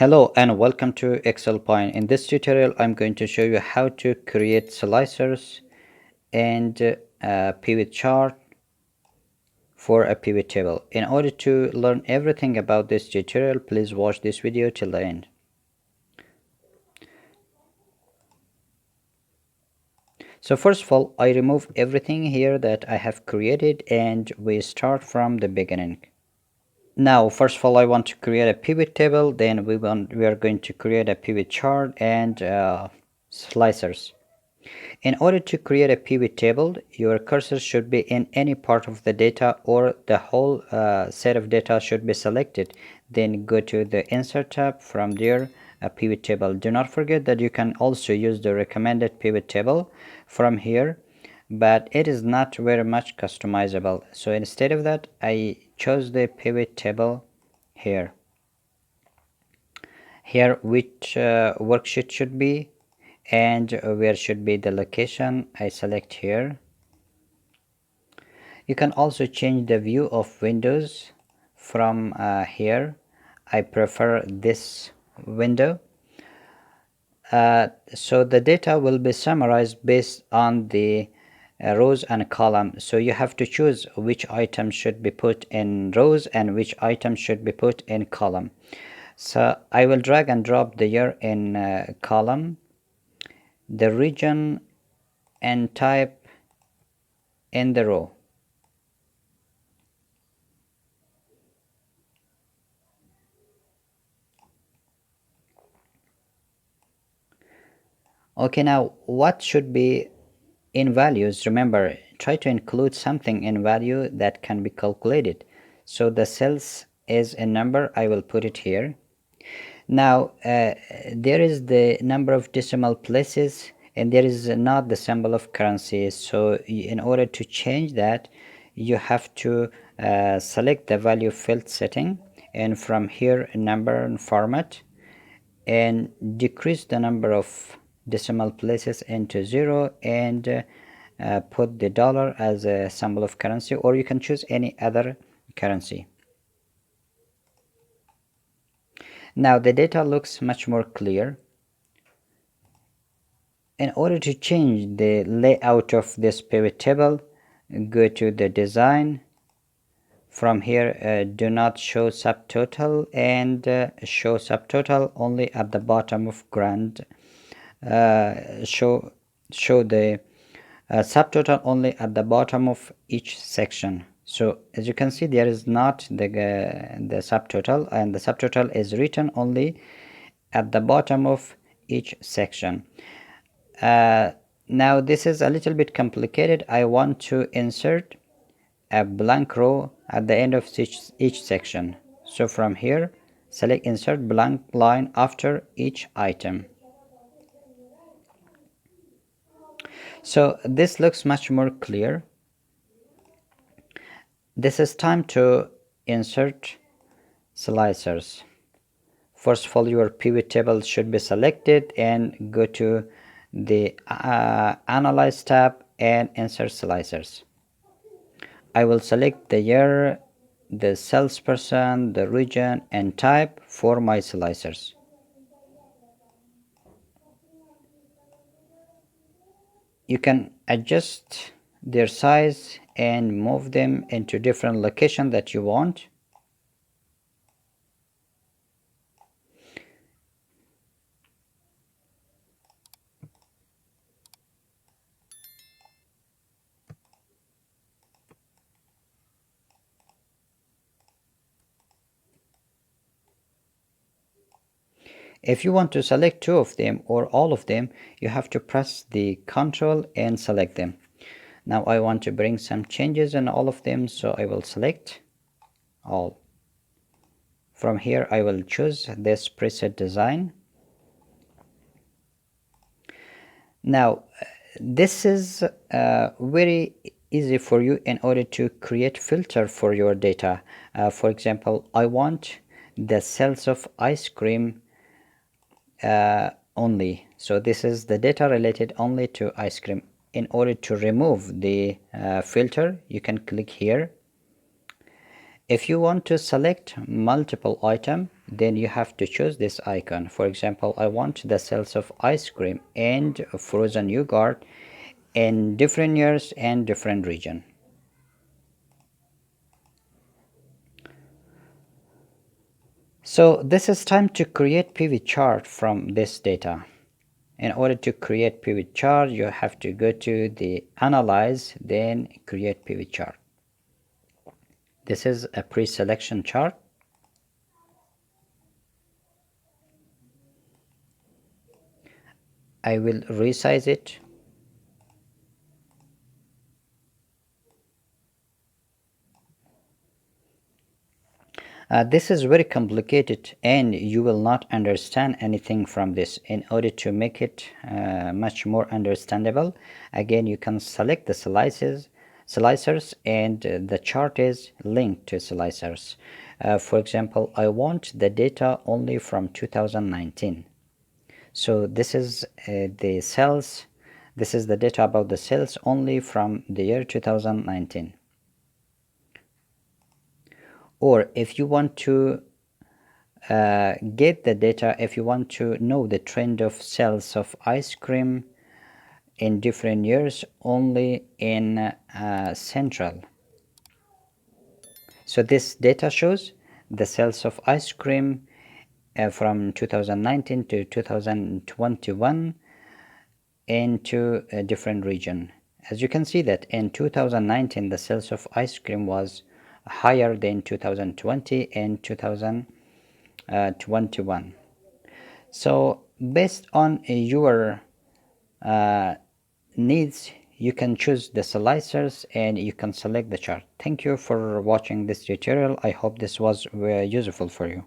Hello and welcome to Excel Point. In this tutorial, I'm going to show you how to create slicers and a pivot chart for a pivot table. In order to learn everything about this tutorial, please watch this video till the end. So first of all, I remove everything here that I have created and we start from the beginning. Now, first of all, I want to create a pivot table. Then we are going to create a pivot chart and slicers. In order to create a pivot table, your cursor should be in any part of the data or the whole set of data should be selected. Then go to the Insert tab. From there, a pivot table. Do not forget that you can also use the recommended pivot table from here, but it is not very much customizable. So instead of that, I chose the pivot table here. Here, which worksheet should be and where should be the location. I select here. You can also change the view of windows from here. I prefer this window. So the data will be summarized based on the rows and columns. So you have to choose which item should be put in rows and which item should be put in column. So I will drag and drop the year in column, the region and type in the row. Okay, now what should be in values? Remember, try to include something in value that can be calculated. So the cells is a number. I will put it here. Now there is the number of decimal places and there is not the symbol of currency. So in order to change that, you have to select the value field setting, and from here number and format, and decrease the number of decimal places into 0 and put the dollar as a symbol of currency, or you can choose any other currency. Now the data looks much more clear. In order to change the layout of this pivot table, go to the design. From here, do not show subtotal and show subtotal only at the bottom of grand. Show the subtotal only at the bottom of each section. So as you can see, there is not the subtotal, and the subtotal is written only at the bottom of each section. Now this is a little bit complicated. I want to insert a blank row at the end of each section. So from here, select insert blank line after each item. So this looks much more clear. This is time to insert slicers. First of all, your pivot table should be selected and go to the Analyze tab and insert slicers. I will select the year, the salesperson, the region and type for my slicers. You can adjust their size and move them into different location that you want. If you want to select two of them or all of them, you have to press the Ctrl and select them. Now I want to bring some changes in all of them, so I will select all. From here I will choose this preset design. Now this is very easy for you in order to create filter for your data. For example, I want the sales of ice cream only. So this is the data related only to ice cream. In order to remove the filter, you can click here. If you want to select multiple item, then you have to choose this icon. For example, I want the sales of ice cream and frozen yogurt in different years and different region. So this is time to create PV chart from this data. In order to create PV chart, you have to go to the analyze, then create PV chart. This is a pre-selection chart. I will resize it. This is very complicated and you will not understand anything from this. In order to make it much more understandable, again you can select the slicers and the chart is linked to slicers. For example, I want the data only from 2019. So this is the cells, this is the data about the cells only from the year 2019. Or if you want to get the data, if you want to know the trend of sales of ice cream in different years only in central. So this data shows the sales of ice cream from 2019 to 2021 into a different region. As you can see that in 2019 the sales of ice cream was higher than 2020 and 2021. So based on your needs, you can choose the slicers and you can select the chart. Thank you for watching this tutorial. I hope this was useful for you.